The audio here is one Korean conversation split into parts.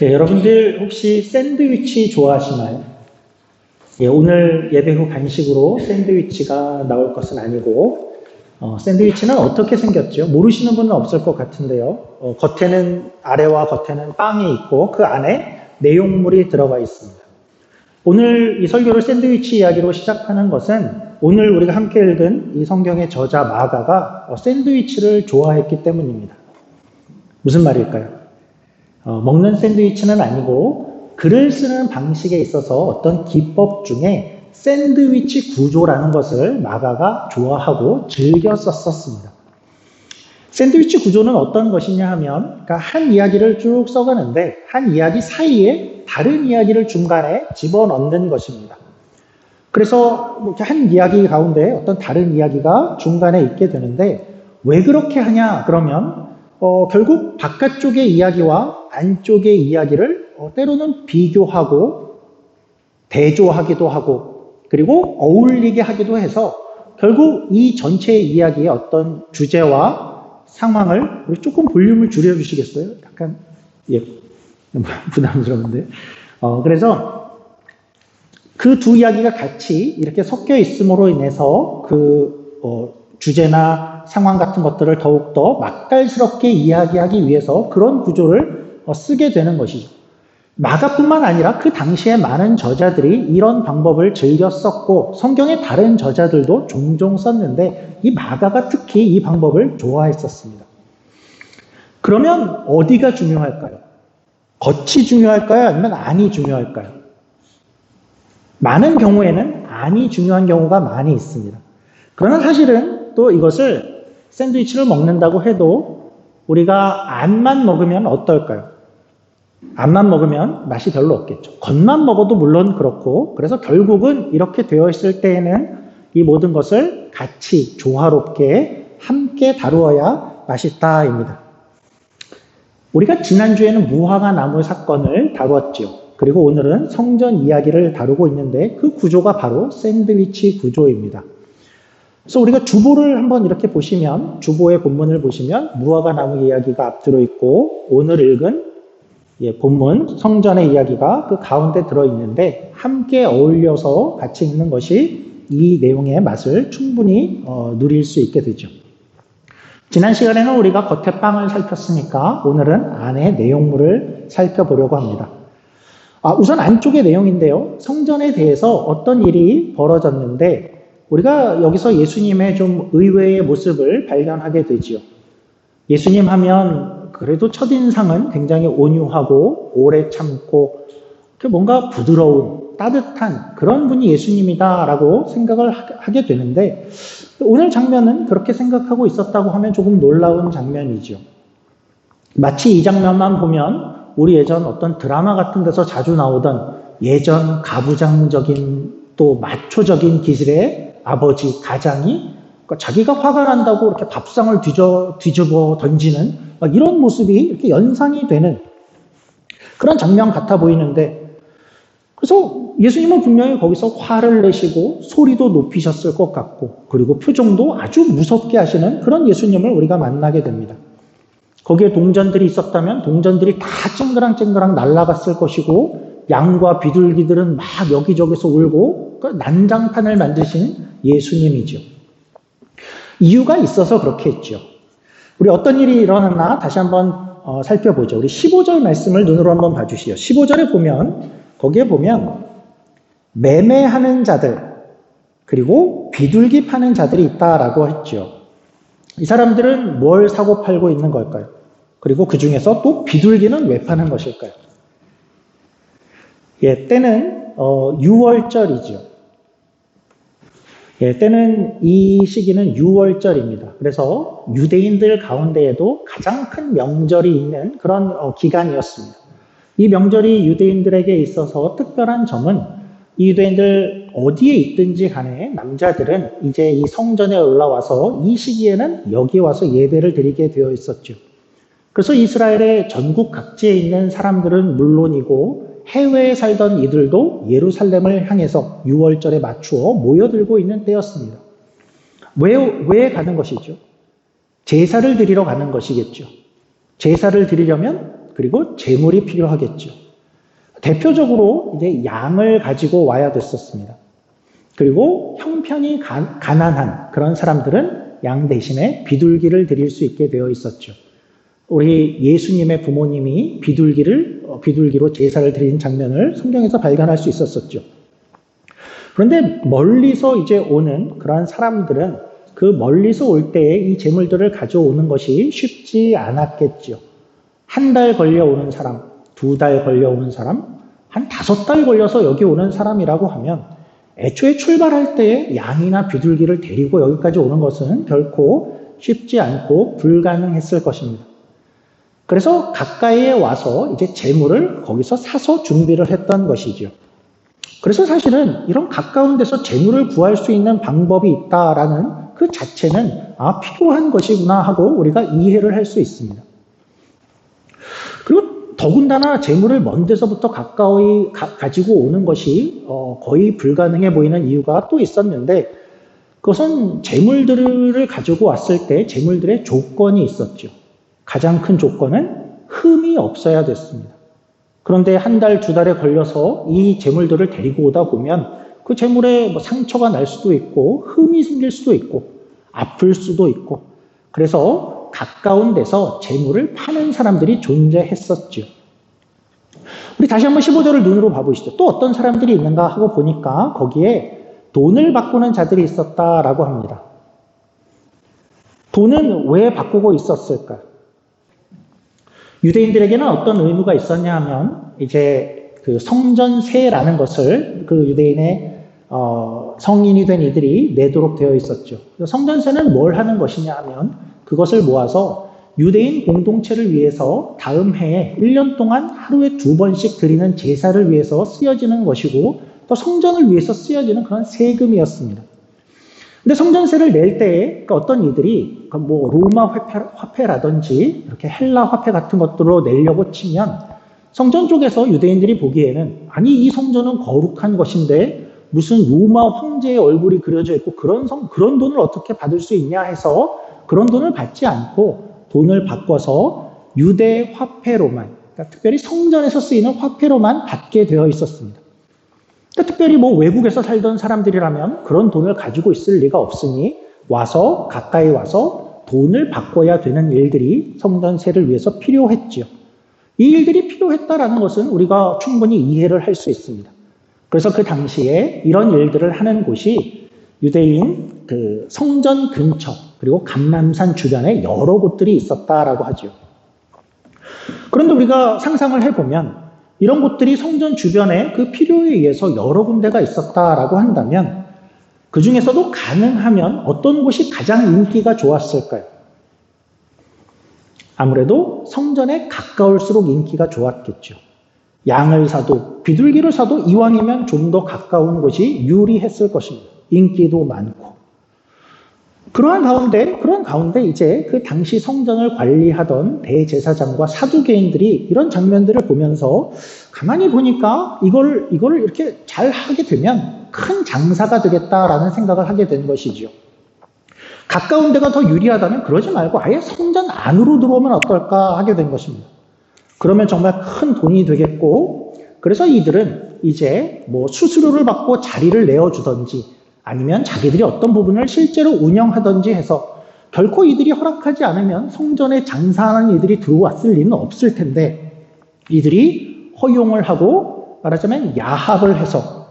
네, 여러분들 혹시 샌드위치 좋아하시나요? 예, 오늘 예배 후 간식으로 샌드위치가 나올 것은 아니고, 샌드위치는 어떻게 생겼죠? 모르시는 분은 없을 것 같은데요. 겉에는, 아래와 겉에는 빵이 있고, 그 안에 내용물이 들어가 있습니다. 오늘 이 설교를 샌드위치 이야기로 시작하는 것은 오늘 우리가 함께 읽은 이 성경의 저자 마가가 샌드위치를 좋아했기 때문입니다. 무슨 말일까요? 먹는 샌드위치는 아니고 글을 쓰는 방식에 있어서 어떤 기법 중에 샌드위치 구조라는 것을 마가가 좋아하고 즐겨 썼었습니다. 샌드위치 구조는 어떤 것이냐 하면 그러니까 한 이야기를 쭉 써가는데 한 이야기 사이에 다른 이야기를 중간에 집어넣는 것입니다. 그래서 이렇게 한 이야기 가운데 어떤 다른 이야기가 중간에 있게 되는데 왜 그렇게 하냐 그러면 결국 바깥쪽의 이야기와 안쪽의 이야기를 때로는 비교하고 대조하기도 하고 그리고 어울리게 하기도 해서 결국 이 전체의 이야기의 어떤 주제와 상황을 우리 조금 볼륨을 줄여주시겠어요? 약간 부담스러운데 그래서 그 두 이야기가 같이 이렇게 섞여 있음으로 인해서 주제나 상황 같은 것들을 더욱더 맛깔스럽게 이야기하기 위해서 그런 구조를 쓰게 되는 것이죠. 마가뿐만 아니라 그 당시에 많은 저자들이 이런 방법을 즐겨 썼고 성경의 다른 저자들도 종종 썼는데 이 마가가 특히 이 방법을 좋아했었습니다. 그러면 어디가 중요할까요? 겉이 중요할까요? 아니면 안이 중요할까요? 많은 경우에는 안이 중요한 경우가 많이 있습니다. 그러나 사실은 또 이것을 샌드위치를 먹는다고 해도 우리가 안만 먹으면 어떨까요? 안만 먹으면 맛이 별로 없겠죠. 겉만 먹어도 물론 그렇고 그래서 결국은 이렇게 되어 있을 때에는 이 모든 것을 같이 조화롭게 함께 다루어야 맛있다입니다. 우리가 지난주에는 무화과 나무 사건을 다루었죠. 그리고 오늘은 성전 이야기를 다루고 있는데 그 구조가 바로 샌드위치 구조입니다. 그래서 우리가 주보를 한번 이렇게 보시면 주보의 본문을 보시면 무화과 나무 이야기가 앞뒤로 있고 오늘 읽은 본문 성전의 이야기가 그 가운데 들어있는데 함께 어울려서 같이 읽는 것이 이 내용의 맛을 충분히 누릴 수 있게 되죠. 지난 시간에는 우리가 겉의 빵을 살폈으니까 오늘은 안의 내용물을 살펴보려고 합니다. 우선 안쪽의 내용인데요. 성전에 대해서 어떤 일이 벌어졌는데 우리가 여기서 예수님의 좀 의외의 모습을 발견하게 되지요. 예수님 하면 그래도 첫인상은 굉장히 온유하고 오래 참고 뭔가 부드러운 따뜻한 그런 분이 예수님이다라고 생각을 하게 되는데 오늘 장면은 그렇게 생각하고 있었다고 하면 조금 놀라운 장면이죠. 마치 이 장면만 보면 우리 예전 어떤 드라마 같은 데서 자주 나오던 예전 가부장적인 또 마초적인 기질의 아버지, 가장이 자기가 화가 난다고 이렇게 밥상을 뒤집어 던지는 이런 모습이 이렇게 연상이 되는 그런 장면 같아 보이는데 그래서 예수님은 분명히 거기서 화를 내시고 소리도 높이셨을 것 같고 그리고 표정도 아주 무섭게 하시는 그런 예수님을 우리가 만나게 됩니다. 거기에 동전들이 있었다면 동전들이 다 쨍그랑쨍그랑 날아갔을 것이고 양과 비둘기들은 막 여기저기서 울고 난장판을 만드신 예수님이죠. 이유가 있어서 그렇게 했죠. 우리 어떤 일이 일어났나 다시 한번 살펴보죠. 우리 15절 말씀을 눈으로 한번 봐주시죠. 15절에 보면 거기에 보면 매매하는 자들 그리고 비둘기 파는 자들이 있다라고 했죠. 이 사람들은 뭘 사고 팔고 있는 걸까요? 그리고 그 중에서 또 비둘기는 왜 파는 것일까요? 때는 6월절이죠. 때는 이 시기는 6월절입니다. 그래서 유대인들 가운데에도 가장 큰 명절이 있는 그런 기간이었습니다. 이 명절이 유대인들에게 있어서 특별한 점은 이 유대인들 어디에 있든지 간에 남자들은 이제 이 성전에 올라와서 이 시기에는 여기 와서 예배를 드리게 되어 있었죠. 그래서 이스라엘의 전국 각지에 있는 사람들은 물론이고 해외에 살던 이들도 예루살렘을 향해서 6월절에 맞추어 모여들고 있는 때였습니다. 왜 가는 것이죠? 제사를 드리러 가는 것이겠죠. 제사를 드리려면 그리고 재물이 필요하겠죠. 대표적으로 이제 양을 가지고 와야 됐었습니다. 그리고 형편이 가난한 그런 사람들은 양 대신에 비둘기를 드릴 수 있게 되어 있었죠. 우리 예수님의 부모님이 비둘기로 제사를 드린 장면을 성경에서 발견할 수 있었었죠. 그런데 멀리서 이제 오는 그러한 사람들은 그 멀리서 올 때에 이 제물들을 가져오는 것이 쉽지 않았겠죠. 한 달 걸려오는 사람, 2달 걸려오는 사람, 한 5달 걸려서 여기 오는 사람이라고 하면 애초에 출발할 때에 양이나 비둘기를 데리고 여기까지 오는 것은 결코 쉽지 않고 불가능했을 것입니다. 그래서 가까이에 와서 이제 제물을 거기서 사서 준비를 했던 것이죠. 그래서 사실은 이런 가까운 데서 제물을 구할 수 있는 방법이 있다라는 그 자체는 필요한 것이구나 하고 우리가 이해를 할 수 있습니다. 그리고 더군다나 제물을 먼 데서부터 가까이 가지고 오는 것이 거의 불가능해 보이는 이유가 또 있었는데 그것은 제물들을 가지고 왔을 때 제물들의 조건이 있었죠. 가장 큰 조건은 흠이 없어야 됐습니다. 그런데 1달, 2달에 걸려서 이 제물들을 데리고 오다 보면 그 제물에 상처가 날 수도 있고 흠이 생길 수도 있고 아플 수도 있고 그래서 가까운 데서 제물을 파는 사람들이 존재했었죠. 우리 다시 한번 15절을 눈으로 봐보시죠. 또 어떤 사람들이 있는가 하고 보니까 거기에 돈을 바꾸는 자들이 있었다라고 합니다. 돈은 왜 바꾸고 있었을까? 유대인들에게는 어떤 의무가 있었냐 하면 이제 그 성전세라는 것을 그 유대인의 성인이 된 이들이 내도록 되어 있었죠. 성전세는 뭘 하는 것이냐 하면 그것을 모아서 유대인 공동체를 위해서 다음 해에 1년 동안 하루에 2번씩 드리는 제사를 위해서 쓰여지는 것이고 또 성전을 위해서 쓰여지는 그런 세금이었습니다. 근데 성전세를 낼 때에 어떤 이들이 뭐 로마 화폐라든지 이렇게 헬라 화폐 같은 것들로 내려고 치면 성전 쪽에서 유대인들이 보기에는 아니 이 성전은 거룩한 것인데 무슨 로마 황제의 얼굴이 그려져 있고 그런 돈을 어떻게 받을 수 있냐 해서 그런 돈을 받지 않고 돈을 바꿔서 유대 화폐로만, 그러니까 특별히 성전에서 쓰이는 화폐로만 받게 되어 있었습니다. 그러니까 특별히 뭐 외국에서 살던 사람들이라면 그런 돈을 가지고 있을 리가 없으니 가까이 와서 돈을 바꿔야 되는 일들이 성전세를 위해서 필요했죠. 이 일들이 필요했다라는 것은 우리가 충분히 이해를 할 수 있습니다. 그래서 그 당시에 이런 일들을 하는 곳이 유대인 그 성전 근처 그리고 감람산 주변에 여러 곳들이 있었다라고 하죠. 그런데 우리가 상상을 해보면 이런 곳들이 성전 주변에 그 필요에 의해서 여러 군데가 있었다라고 한다면 그 중에서도 가능하면 어떤 곳이 가장 인기가 좋았을까요? 아무래도 성전에 가까울수록 인기가 좋았겠죠. 양을 사도 비둘기를 사도 이왕이면 좀 더 가까운 곳이 유리했을 것입니다. 인기도 많고. 그런 가운데 이제 그 당시 성전을 관리하던 대제사장과 사두개인들이 이런 장면들을 보면서 가만히 보니까 이걸 이렇게 잘 하게 되면 큰 장사가 되겠다라는 생각을 하게 된 것이죠. 가까운 데가 더 유리하다면 그러지 말고 아예 성전 안으로 들어오면 어떨까 하게 된 것입니다. 그러면 정말 큰 돈이 되겠고, 그래서 이들은 이제 뭐 수수료를 받고 자리를 내어주던지 아니면 자기들이 어떤 부분을 실제로 운영하던지 해서 결코 이들이 허락하지 않으면 성전에 장사하는 이들이 들어왔을 리는 없을 텐데 이들이 허용을 하고 말하자면 야합을 해서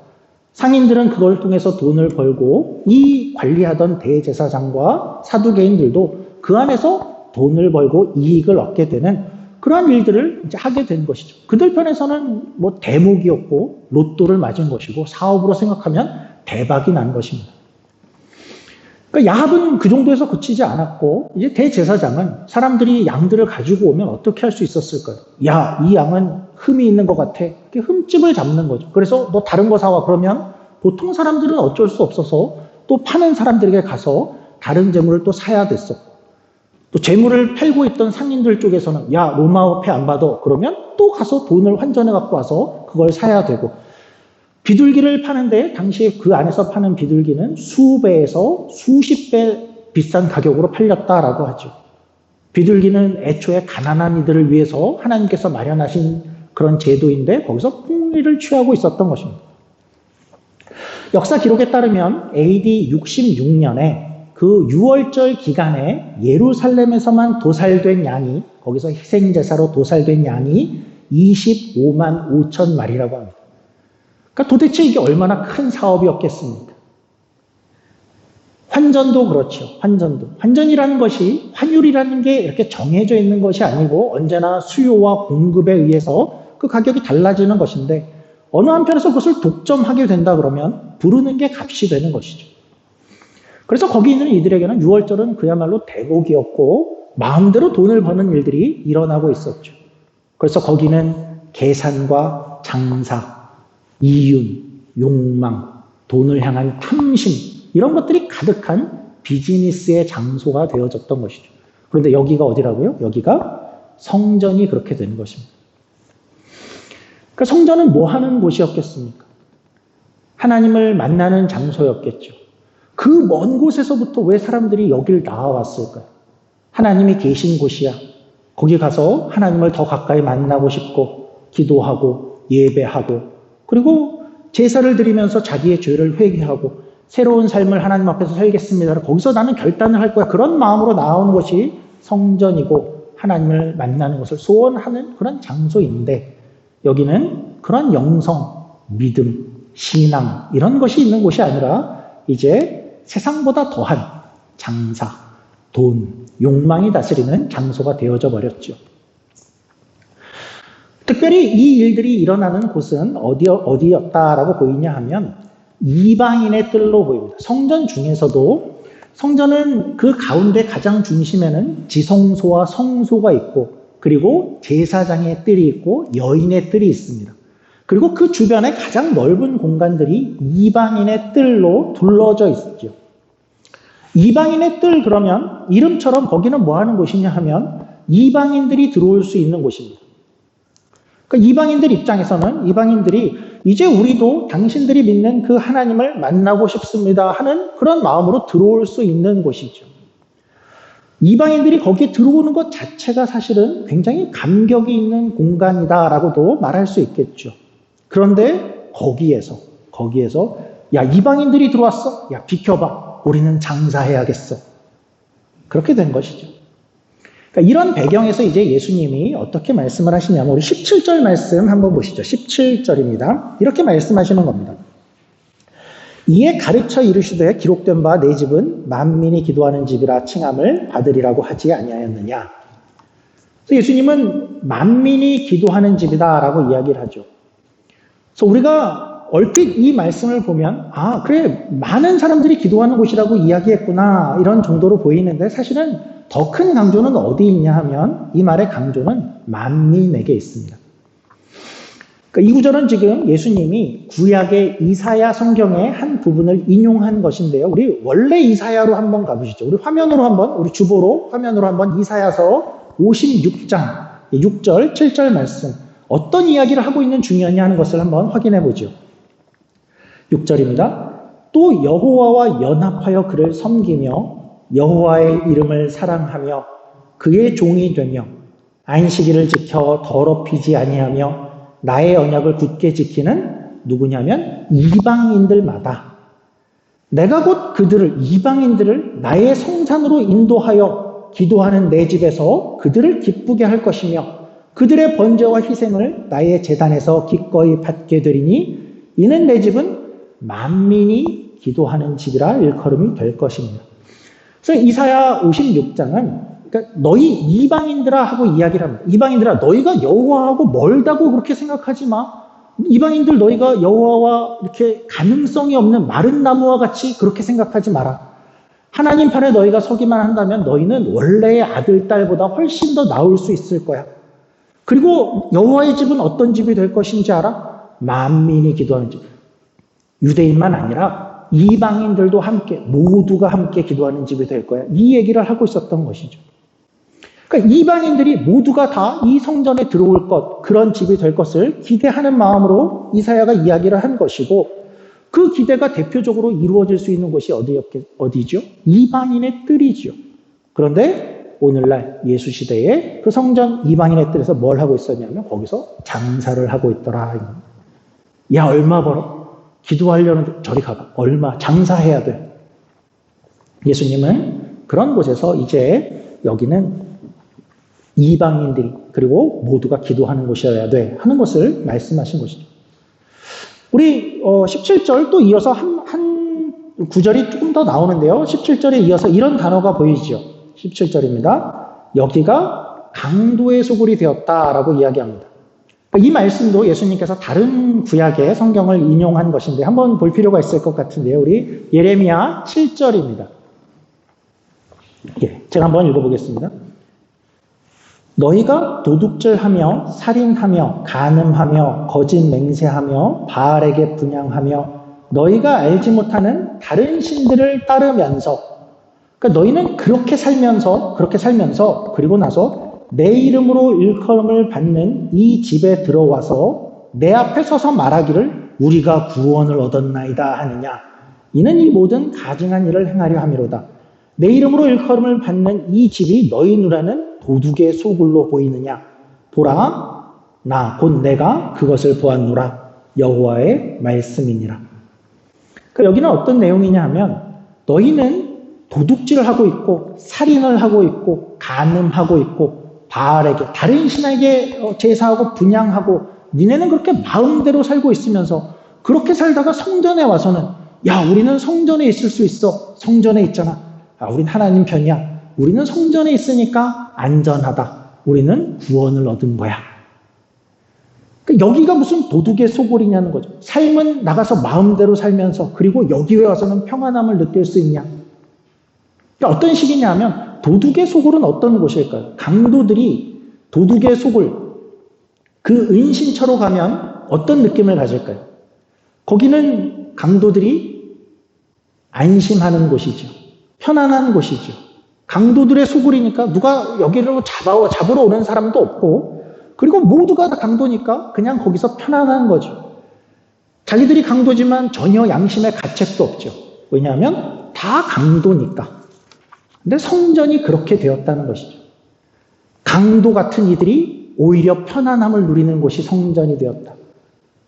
상인들은 그걸 통해서 돈을 벌고 이 관리하던 대제사장과 사두개인들도 그 안에서 돈을 벌고 이익을 얻게 되는 그러한 일들을 이제 하게 된 것이죠. 그들 편에서는 뭐 대목이었고 로또를 맞은 것이고 사업으로 생각하면 대박이 난 것입니다. 그러니까 야합은 그 정도에서 그치지 않았고 이제 대제사장은 사람들이 양들을 가지고 오면 어떻게 할 수 있었을까요? 야, 이 양은 흠이 있는 것 같아. 이렇게 흠집을 잡는 거죠. 그래서 너 다른 거 사와. 그러면 보통 사람들은 어쩔 수 없어서 또 파는 사람들에게 가서 다른 재물을 또 사야 됐었고 또 재물을 팔고 있던 상인들 쪽에서는 야, 로마 화폐 안 받아. 그러면 또 가서 돈을 환전해 갖고 와서 그걸 사야 되고 비둘기를 파는데 당시에 그 안에서 파는 비둘기는 수배에서 수십 배 비싼 가격으로 팔렸다라고 하죠. 비둘기는 애초에 가난한 이들을 위해서 하나님께서 마련하신 그런 제도인데 거기서 풍리를 취하고 있었던 것입니다. 역사 기록에 따르면 AD 66년에 그 6월절 기간에 예루살렘에서만 도살된 양이, 거기서 희생제사로 도살된 양이 25만 5천 마리라고 합니다. 그러니까 도대체 이게 얼마나 큰 사업이었겠습니까? 환전도 그렇죠. 환전이라는 것이, 환율이라는 게 이렇게 정해져 있는 것이 아니고 언제나 수요와 공급에 의해서 그 가격이 달라지는 것인데 어느 한편에서 그것을 독점하게 된다 그러면 부르는 게 값이 되는 것이죠. 그래서 거기 있는 이들에게는 6월절은 그야말로 대목이었고 마음대로 돈을 버는 일들이 일어나고 있었죠. 그래서 거기는 계산과 장사, 이윤, 욕망, 돈을 향한 탐심 이런 것들이 가득한 비즈니스의 장소가 되어졌던 것이죠. 그런데 여기가 어디라고요? 여기가 성전이 그렇게 된 것입니다. 그러니까 성전은 뭐 하는 곳이었겠습니까? 하나님을 만나는 장소였겠죠. 그 먼 곳에서부터 왜 사람들이 여길 나와왔을까요? 하나님이 계신 곳이야. 거기 가서 하나님을 더 가까이 만나고 싶고 기도하고 예배하고 그리고 제사를 드리면서 자기의 죄를 회개하고 새로운 삶을 하나님 앞에서 살겠습니다. 거기서 나는 결단을 할 거야. 그런 마음으로 나오는 것이 성전이고 하나님을 만나는 것을 소원하는 그런 장소인데 여기는 그런 영성, 믿음, 신앙 이런 것이 있는 곳이 아니라 이제 세상보다 더한 장사, 돈, 욕망이 다스리는 장소가 되어져 버렸죠. 특별히 이 일들이 일어나는 곳은 어디였다라고 보이냐 하면 이방인의 뜰로 보입니다. 성전 중에서도 성전은 그 가운데 가장 중심에는 지성소와 성소가 있고 그리고 제사장의 뜰이 있고 여인의 뜰이 있습니다. 그리고 그 주변에 가장 넓은 공간들이 이방인의 뜰로 둘러져 있죠. 이방인의 뜰 그러면 이름처럼 거기는 뭐 하는 곳이냐 하면 이방인들이 들어올 수 있는 곳입니다. 그러니까 이방인들 입장에서는 이방인들이 이제 우리도 당신들이 믿는 그 하나님을 만나고 싶습니다 하는 그런 마음으로 들어올 수 있는 곳이죠. 이방인들이 거기에 들어오는 것 자체가 사실은 굉장히 감격이 있는 공간이다라고도 말할 수 있겠죠. 그런데 거기에서 야 이방인들이 들어왔어? 야 비켜봐. 우리는 장사해야겠어. 그렇게 된 것이죠. 그러니까 이런 배경에서 이제 예수님이 어떻게 말씀을 하시냐면 우리 17절 말씀 한번 보시죠. 17절입니다. 이렇게 말씀하시는 겁니다. 이에 가르쳐 이르시되 기록된 바 내 집은 만민이 기도하는 집이라 칭함을 받으리라고 하지 아니하였느냐. 그래서 예수님은 만민이 기도하는 집이다라고 이야기를 하죠. 그래서 우리가 얼핏 이 말씀을 보면 아 그래 많은 사람들이 기도하는 곳이라고 이야기했구나 이런 정도로 보이는데 사실은 더 큰 강조는 어디 있냐 하면 이 말의 강조는 만민에게 있습니다. 그러니까 이 구절은 지금 예수님이 구약의 이사야 성경의 한 부분을 인용한 것인데요. 우리 원래 이사야로 한번 가보시죠. 우리 주보로 화면으로 한번 이사야서 56장 6절 7절 말씀 어떤 이야기를 하고 있는 중이었냐 하는 것을 한번 확인해 보죠. 6절입니다. 또 여호와와 연합하여 그를 섬기며 여호와의 이름을 사랑하며 그의 종이 되며 안식일을 지켜 더럽히지 아니하며 나의 언약을 굳게 지키는 누구냐면 이방인들마다 내가 곧 이방인들을 나의 성산으로 인도하여 기도하는 내 집에서 그들을 기쁘게 할 것이며 그들의 번제와 희생을 나의 제단에서 기꺼이 받게 되리니 이는 내 집은 만민이 기도하는 집이라 일컬음이 될 것입니다. 그래서 이사야 56장은 그러니까 너희 이방인들아 하고 이야기를 합니다. 이방인들아 너희가 여호와하고 멀다고 그렇게 생각하지 마. 이방인들 너희가 여호와와 이렇게 가능성이 없는 마른 나무와 같이 그렇게 생각하지 마라. 하나님 편에 너희가 서기만 한다면 너희는 원래의 아들, 딸보다 훨씬 더 나을 수 있을 거야. 그리고 여호와의 집은 어떤 집이 될 것인지 알아? 만민이 기도하는 집. 유대인만 아니라 이방인들도 함께 모두가 함께 기도하는 집이 될 거야. 이 얘기를 하고 있었던 것이죠. 그러니까 이방인들이 모두가 다 이 성전에 들어올 것, 그런 집이 될 것을 기대하는 마음으로 이사야가 이야기를 한 것이고 그 기대가 대표적으로 이루어질 수 있는 곳이 어디죠? 이방인의 뜰이죠. 그런데 오늘날 예수 시대에 그 성전 이방인의 뜰에서 뭘 하고 있었냐면 거기서 장사를 하고 있더라. 야, 얼마 벌어? 기도하려는데 저리 가봐. 얼마? 장사해야 돼. 예수님은 그런 곳에서 이제 여기는 이방인들이 그리고 모두가 기도하는 곳이어야 돼 하는 것을 말씀하신 것이죠. 우리 17절 또 이어서 한 구절이 조금 더 나오는데요. 17절에 이어서 이런 단어가 보이죠. 17절입니다. 여기가 강도의 소굴이 되었다라고 이야기합니다. 이 말씀도 예수님께서 다른 구약의 성경을 인용한 것인데 한번 볼 필요가 있을 것 같은데요. 우리 예레미야 7절입니다. 제가 한번 읽어보겠습니다. 너희가 도둑질하며 살인하며 간음하며 거짓 맹세하며 바알에게 분향하며 너희가 알지 못하는 다른 신들을 따르면서 그러니까 너희는 그렇게 살면서 그리고 나서 내 이름으로 일컬음을 받는 이 집에 들어와서 내 앞에 서서 말하기를 우리가 구원을 얻었나이다 하느냐 이는 이 모든 가증한 일을 행하려 함이로다. 내 이름으로 일컬음을 받는 이 집이 너희 눈에는 도둑의 소굴로 보이느냐 보라 나 곧 내가 그것을 보았노라 여호와의 말씀이니라. 그러니까 여기는 어떤 내용이냐 하면 너희는 도둑질을 하고 있고 살인을 하고 있고 간음하고 있고 바알에게 다른 신에게 제사하고 분향하고 니네는 그렇게 마음대로 살고 있으면서 그렇게 살다가 성전에 와서는 야 우리는 성전에 있을 수 있어. 성전에 있잖아. 우린 하나님 편이야. 우리는 성전에 있으니까 안전하다. 우리는 구원을 얻은 거야. 그러니까 여기가 무슨 도둑의 소굴이냐는 거죠. 삶은 나가서 마음대로 살면서 그리고 여기에 와서는 평안함을 느낄 수 있냐. 그러니까 어떤 식이냐 하면 도둑의 소굴은 어떤 곳일까요? 강도들이 도둑의 소굴, 그 은신처로 가면 어떤 느낌을 가질까요? 거기는 강도들이 안심하는 곳이죠. 편안한 곳이죠. 강도들의 소굴이니까 누가 여기로 잡으러 오는 사람도 없고 그리고 모두가 다 강도니까 그냥 거기서 편안한 거죠. 자기들이 강도지만 전혀 양심의 가책도 없죠. 왜냐하면 다 강도니까. 근데 성전이 그렇게 되었다는 것이죠. 강도 같은 이들이 오히려 편안함을 누리는 곳이 성전이 되었다.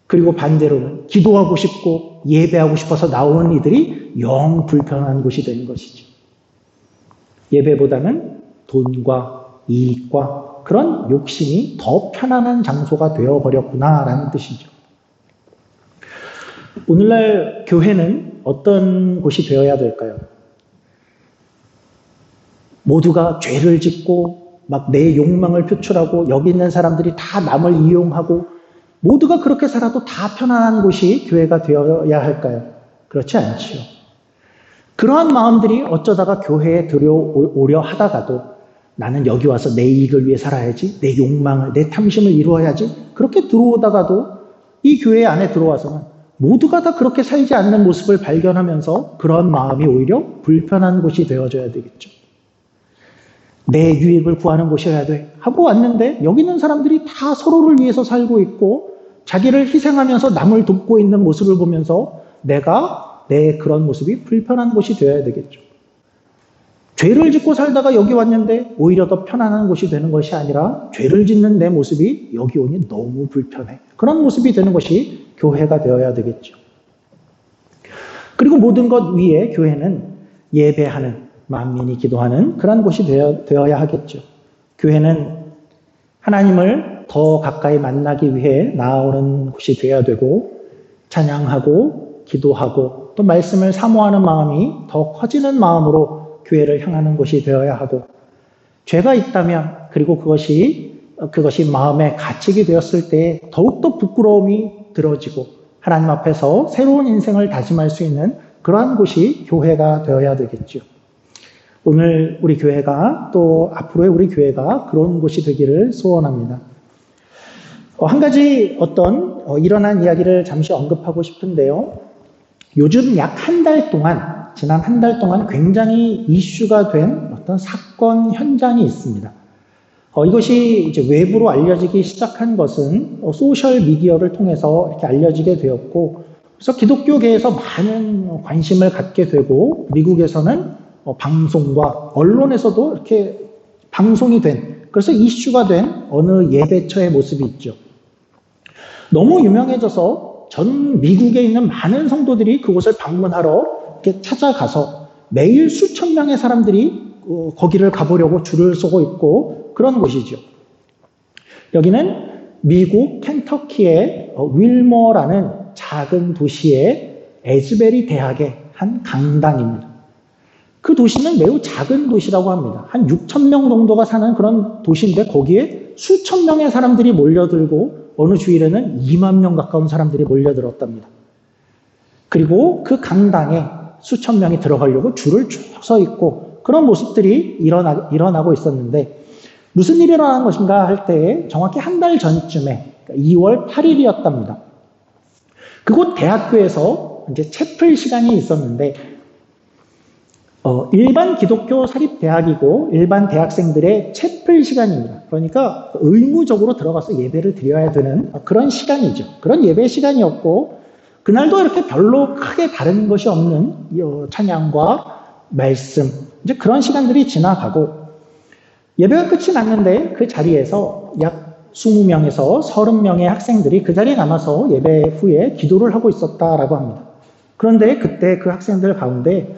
그리고 반대로는 기도하고 싶고 예배하고 싶어서 나오는 이들이 영 불편한 곳이 되는 것이죠. 예배보다는 돈과 이익과 그런 욕심이 더 편안한 장소가 되어버렸구나라는 뜻이죠. 오늘날 교회는 어떤 곳이 되어야 될까요? 모두가 죄를 짓고 막 내 욕망을 표출하고 여기 있는 사람들이 다 남을 이용하고 모두가 그렇게 살아도 다 편안한 곳이 교회가 되어야 할까요? 그렇지 않지요. 그러한 마음들이 어쩌다가 교회에 들어오려 하다가도 나는 여기 와서 내 이익을 위해 살아야지, 내 욕망을, 내 탐심을 이루어야지 그렇게 들어오다가도 이 교회 안에 들어와서는 모두가 다 그렇게 살지 않는 모습을 발견하면서 그런 마음이 오히려 불편한 곳이 되어줘야 되겠죠. 내 유익을 구하는 곳이어야 돼 하고 왔는데 여기 있는 사람들이 다 서로를 위해서 살고 있고 자기를 희생하면서 남을 돕고 있는 모습을 보면서 내가 내 그런 모습이 불편한 곳이 되어야 되겠죠. 죄를 짓고 살다가 여기 왔는데 오히려 더 편안한 곳이 되는 것이 아니라 죄를 짓는 내 모습이 여기 오니 너무 불편해. 그런 모습이 되는 것이 교회가 되어야 되겠죠. 그리고 모든 것 위에 교회는 예배하는 만민이 기도하는 그런 곳이 되어야 하겠죠. 교회는 하나님을 더 가까이 만나기 위해 나아오는 곳이 되어야 되고 찬양하고 기도하고 또 말씀을 사모하는 마음이 더 커지는 마음으로 교회를 향하는 곳이 되어야 하고 죄가 있다면 그리고 그것이 마음에 갇히게 되었을 때 더욱더 부끄러움이 들어지고 하나님 앞에서 새로운 인생을 다짐할 수 있는 그러한 곳이 교회가 되어야 되겠죠. 오늘 우리 교회가 또 앞으로의 우리 교회가 그런 곳이 되기를 소원합니다. 한 가지 일어난 이야기를 잠시 언급하고 싶은데요. 요즘 약 지난 한 달 동안 굉장히 이슈가 된 어떤 사건 현장이 있습니다. 이것이 이제 외부로 알려지기 시작한 것은 소셜 미디어를 통해서 이렇게 알려지게 되었고, 그래서 기독교계에서 많은 관심을 갖게 되고, 미국에서는 방송과 언론에서도 이렇게 방송이 된, 그래서 이슈가 된 어느 예배처의 모습이 있죠. 너무 유명해져서 전 미국에 있는 많은 성도들이 그곳을 방문하러 이렇게 찾아가서 매일 수천 명의 사람들이 거기를 가보려고 줄을 서고 있고 그런 곳이죠. 여기는 미국 켄터키의 윌머라는 작은 도시의 에즈베리 대학의 한 강당입니다. 그 도시는 매우 작은 도시라고 합니다. 한 6천 명 정도가 사는 그런 도시인데 거기에 수천 명의 사람들이 몰려들고 어느 주일에는 2만 명 가까운 사람들이 몰려들었답니다. 그리고 그 강당에 수천 명이 들어가려고 줄을 쭉 서 있고 그런 모습들이 일어나고 있었는데 무슨 일이 일어난 것인가 할 때에 정확히 한 달 전쯤에 2월 8일이었답니다. 그곳 대학교에서 이제 채플 시간이 있었는데 일반 기독교 사립대학이고 일반 대학생들의 채플 시간입니다. 그러니까 의무적으로 들어가서 예배를 드려야 되는 그런 시간이죠. 그런 예배 시간이었고 그날도 이렇게 별로 크게 다른 것이 없는 찬양과 말씀 이제 그런 시간들이 지나가고 예배가 끝이 났는데 그 자리에서 약 20명에서 30명의 학생들이 그 자리에 남아서 예배 후에 기도를 하고 있었다라고 합니다. 그런데 그때 그 학생들 가운데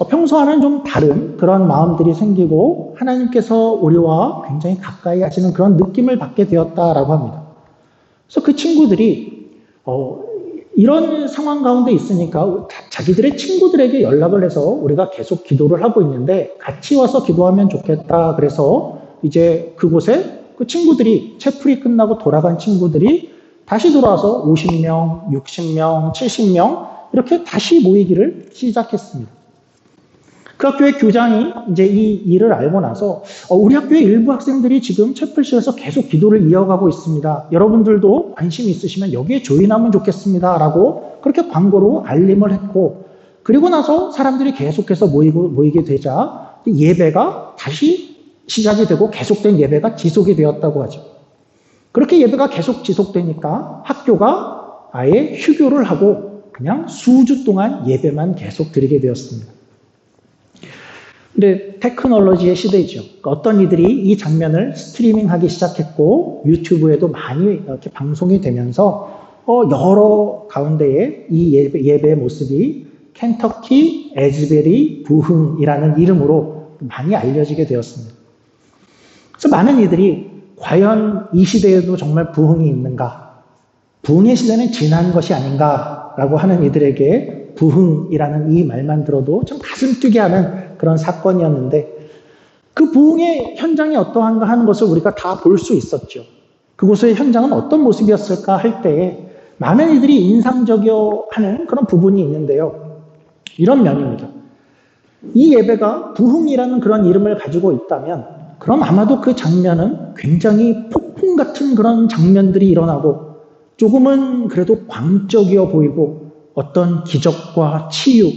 평소와는 좀 다른 그런 마음들이 생기고 하나님께서 우리와 굉장히 가까이 하시는 그런 느낌을 받게 되었다라고 합니다. 그래서 그 친구들이 이런 상황 가운데 있으니까 자기들의 친구들에게 연락을 해서 우리가 계속 기도를 하고 있는데 같이 와서 기도하면 좋겠다. 그래서 이제 그곳에 그 친구들이 채플이 끝나고 돌아간 친구들이 다시 돌아와서 50명, 60명, 70명 이렇게 다시 모이기를 시작했습니다. 그 학교의 교장이 이제 이 일을 알고 나서 우리 학교의 일부 학생들이 지금 채플실에서 계속 기도를 이어가고 있습니다. 여러분들도 관심 있으시면 여기에 조인하면 좋겠습니다. 라고 그렇게 광고로 알림을 했고 그리고 나서 사람들이 계속해서 모이게 되자 예배가 다시 시작이 되고 계속된 예배가 지속이 되었다고 하죠. 그렇게 예배가 계속 지속되니까 학교가 아예 휴교를 하고 그냥 수주 동안 예배만 계속 드리게 되었습니다. 근데 테크놀로지의 시대죠. 어떤 이들이 이 장면을 스트리밍하기 시작했고 유튜브에도 많이 이렇게 방송이 되면서 여러 가운데에 이 예배의 모습이 켄터키 에즈베리 부흥이라는 이름으로 많이 알려지게 되었습니다. 그래서 많은 이들이 과연 이 시대에도 정말 부흥이 있는가? 부흥의 시대는 지난 것이 아닌가라고 하는 이들에게 부흥이라는 이 말만 들어도 좀 가슴 뛰게 하는 그런 사건이었는데 그 부흥의 현장이 어떠한가 하는 것을 우리가 다 볼 수 있었죠. 그곳의 현장은 어떤 모습이었을까 할 때에 많은 이들이 인상적이어 하는 그런 부분이 있는데요. 이런 면입니다. 이 예배가 부흥이라는 그런 이름을 가지고 있다면 그럼 아마도 그 장면은 굉장히 폭풍 같은 그런 장면들이 일어나고 조금은 그래도 광적이어 보이고 어떤 기적과 치유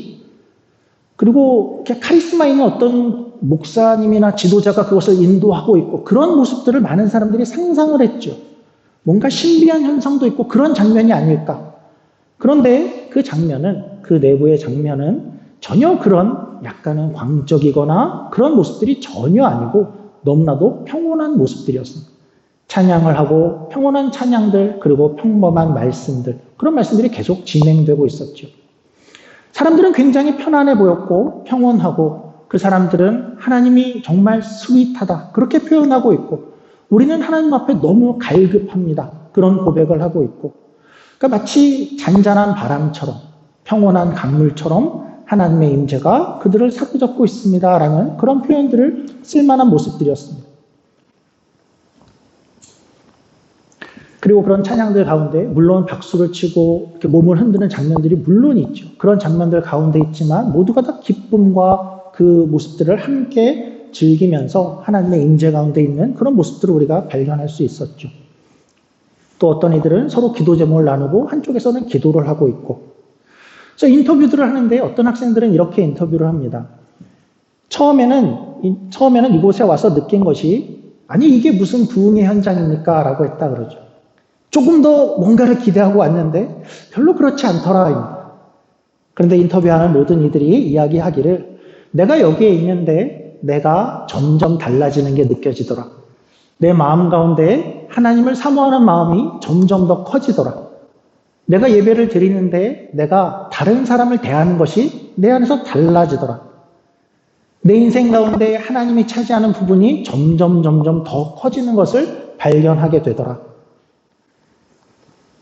그리고 카리스마 있는 어떤 목사님이나 지도자가 그것을 인도하고 있고 그런 모습들을 많은 사람들이 상상을 했죠. 뭔가 신비한 현상도 있고 그런 장면이 아닐까. 그런데 그 장면은 그 내부의 장면은 전혀 그런 약간은 광적이거나 그런 모습들이 전혀 아니고 너무나도 평온한 모습들이었습니다. 찬양을 하고 평온한 찬양들 그리고 평범한 말씀들 그런 말씀들이 계속 진행되고 있었죠. 사람들은 굉장히 편안해 보였고 평온하고 그 사람들은 하나님이 정말 스윗하다 그렇게 표현하고 있고 우리는 하나님 앞에 너무 갈급합니다. 그런 고백을 하고 있고 그러니까 마치 잔잔한 바람처럼 평온한 강물처럼 하나님의 임재가 그들을 사로잡고 있습니다라는 그런 표현들을 쓸만한 모습들이었습니다. 그리고 그런 찬양들 가운데 물론 박수를 치고 이렇게 몸을 흔드는 장면들이 물론 있죠. 그런 장면들 가운데 있지만 모두가 다 기쁨과 그 모습들을 함께 즐기면서 하나님의 임재 가운데 있는 그런 모습들을 우리가 발견할 수 있었죠. 또 어떤 이들은 서로 기도 제목을 나누고 한쪽에서는 기도를 하고 있고 그래서 인터뷰들을 하는데 어떤 학생들은 이렇게 인터뷰를 합니다. 처음에는 이곳에 와서 느낀 것이 아니 이게 무슨 부흥의 현장입니까? 라고 했다 그러죠. 조금 더 뭔가를 기대하고 왔는데 별로 그렇지 않더라. 그런데 인터뷰하는 모든 이들이 이야기하기를 내가 여기에 있는데 내가 점점 달라지는 게 느껴지더라. 내 마음 가운데 하나님을 사모하는 마음이 점점 더 커지더라. 내가 예배를 드리는데 내가 다른 사람을 대하는 것이 내 안에서 달라지더라. 내 인생 가운데 하나님이 차지하는 부분이 점점 더 커지는 것을 발견하게 되더라.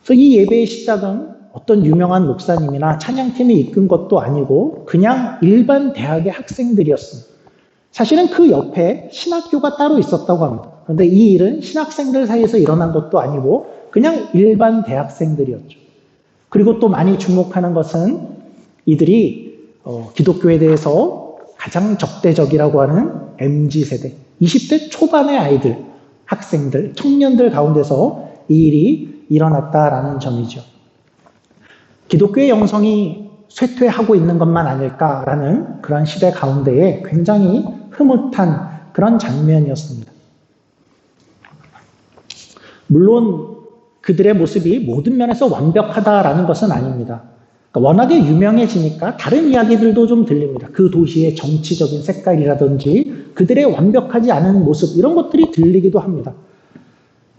그래서 이 예배의 시작은 어떤 유명한 목사님이나 찬양팀이 이끈 것도 아니고 그냥 일반 대학의 학생들이었습니다. 사실은 그 옆에 신학교가 따로 있었다고 합니다. 그런데 이 일은 신학생들 사이에서 일어난 것도 아니고 그냥 일반 대학생들이었죠. 그리고 또 많이 주목하는 것은 이들이 기독교에 대해서 가장 적대적이라고 하는 MZ세대, 20대 초반의 아이들, 학생들, 청년들 가운데서 이 일이 일어났다라는 점이죠. 기독교의 영성이 쇠퇴하고 있는 것만 아닐까라는 그런 시대 가운데에 굉장히 흐뭇한 그런 장면이었습니다. 물론 그들의 모습이 모든 면에서 완벽하다라는 것은 아닙니다. 그러니까 워낙에 유명해지니까 다른 이야기들도 좀 들립니다. 그 도시의 정치적인 색깔이라든지 그들의 완벽하지 않은 모습 이런 것들이 들리기도 합니다.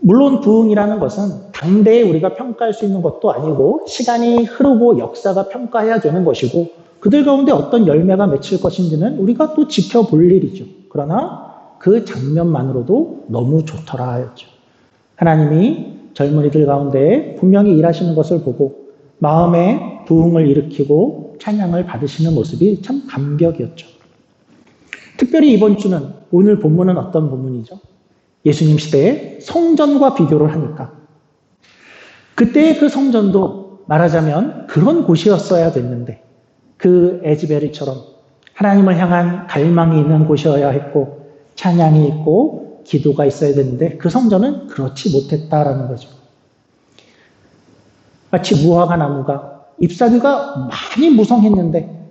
물론 부흥이라는 것은 당대에 우리가 평가할 수 있는 것도 아니고 시간이 흐르고 역사가 평가해야 되는 것이고 그들 가운데 어떤 열매가 맺힐 것인지는 우리가 또 지켜볼 일이죠. 그러나 그 장면만으로도 너무 좋더라 하였죠. 하나님이 젊은이들 가운데 분명히 일하시는 것을 보고 마음에 부흥을 일으키고 찬양을 받으시는 모습이 참 감격이었죠. 특별히 이번 주는 오늘 본문은 어떤 본문이죠? 예수님 시대의 성전과 비교를 하니까 그때의 그 성전도 말하자면 그런 곳이었어야 됐는데 그 에즈베리처럼 하나님을 향한 갈망이 있는 곳이어야 했고 찬양이 있고 기도가 있어야 되는데 그 성전은 그렇지 못했다라는 거죠. 마치 무화과 나무가 잎사귀가 많이 무성했는데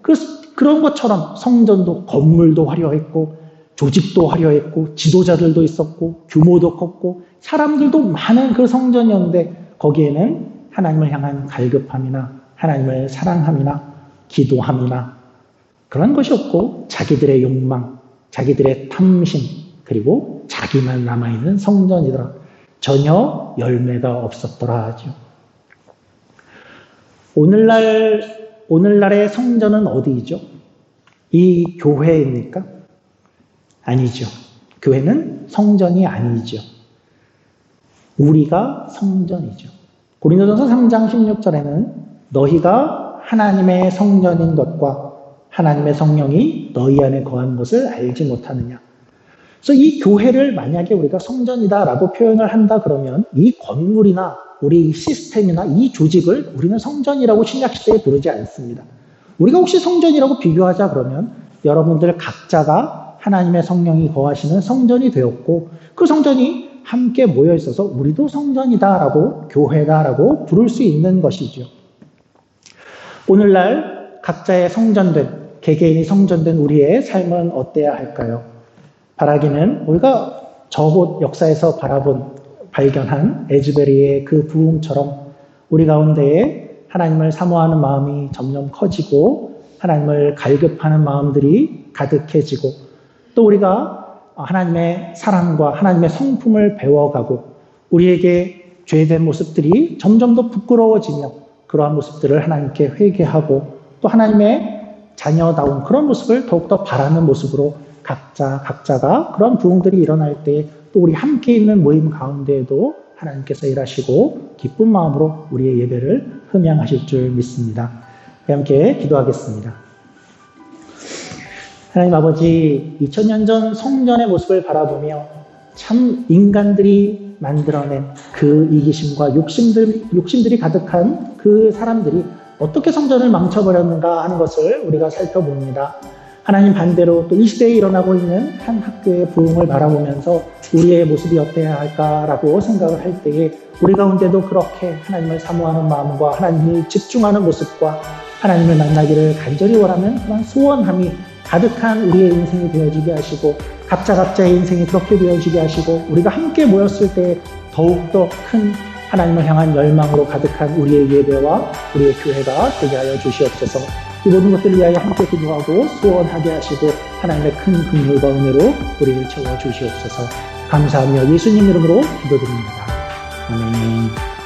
그런 것처럼 성전도 건물도 화려했고 조직도 화려했고 지도자들도 있었고 규모도 컸고 사람들도 많은 그 성전이었는데 거기에는 하나님을 향한 갈급함이나 하나님을 사랑함이나 기도함이나 그런 것이 없고 자기들의 욕망, 자기들의 탐심 그리고 자기만 남아있는 성전이더라. 전혀 열매가 없었더라 하죠. 오늘날의 성전은 어디이죠? 이 교회입니까? 아니죠. 교회는 성전이 아니죠. 우리가 성전이죠. 고린도전서 3장 16절에는 너희가 하나님의 성전인 것과 하나님의 성령이 너희 안에 거하는 것을 알지 못하느냐. 그래서 이 교회를 만약에 우리가 성전이다라고 표현을 한다 그러면 이 건물이나 우리 시스템이나 이 조직을 우리는 성전이라고 신약시대에 부르지 않습니다. 우리가 혹시 성전이라고 비교하자 그러면 여러분들 각자가 하나님의 성령이 거하시는 성전이 되었고 그 성전이 함께 모여 있어서 우리도 성전이다라고 교회다라고 부를 수 있는 것이죠. 오늘날 각자의 성전된 개개인이 성전된 우리의 삶은 어때야 할까요? 바라기는 우리가 저곳 역사에서 발견한 에즈베리의 그 부흥처럼 우리 가운데에 하나님을 사모하는 마음이 점점 커지고 하나님을 갈급하는 마음들이 가득해지고 또 우리가 하나님의 사랑과 하나님의 성품을 배워가고 우리에게 죄된 모습들이 점점 더 부끄러워지며 그러한 모습들을 하나님께 회개하고 또 하나님의 자녀다운 그런 모습을 더욱더 바라는 모습으로 각자가 그런 부흥들이 일어날 때 또 우리 함께 있는 모임 가운데에도 하나님께서 일하시고 기쁜 마음으로 우리의 예배를 흠양하실 줄 믿습니다. 함께 기도하겠습니다. 하나님 아버지, 2000년 전 성전의 모습을 바라보며 참 인간들이 만들어낸 그 이기심과 욕심들이 가득한 그 사람들이 어떻게 성전을 망쳐버렸는가 하는 것을 우리가 살펴봅니다. 하나님 반대로 또 이 시대에 일어나고 있는 한 학교의 부흥을 바라보면서 우리의 모습이 어때야 할까라고 생각을 할 때에 우리 가운데도 그렇게 하나님을 사모하는 마음과 하나님을 집중하는 모습과 하나님을 만나기를 간절히 원하는 그런 소원함이 가득한 우리의 인생이 되어지게 하시고 각자의 인생이 그렇게 되어지게 하시고 우리가 함께 모였을 때 더욱더 큰 하나님을 향한 열망으로 가득한 우리의 예배와 우리의 교회가 되게 하여 주시옵소서. 이 모든 것들을 위하여 함께 기도하고 소원하게 하시고 하나님의 큰 긍휼과 은혜로 우리를 채워 주시옵소서. 감사하며 예수님 이름으로 기도드립니다. 아멘.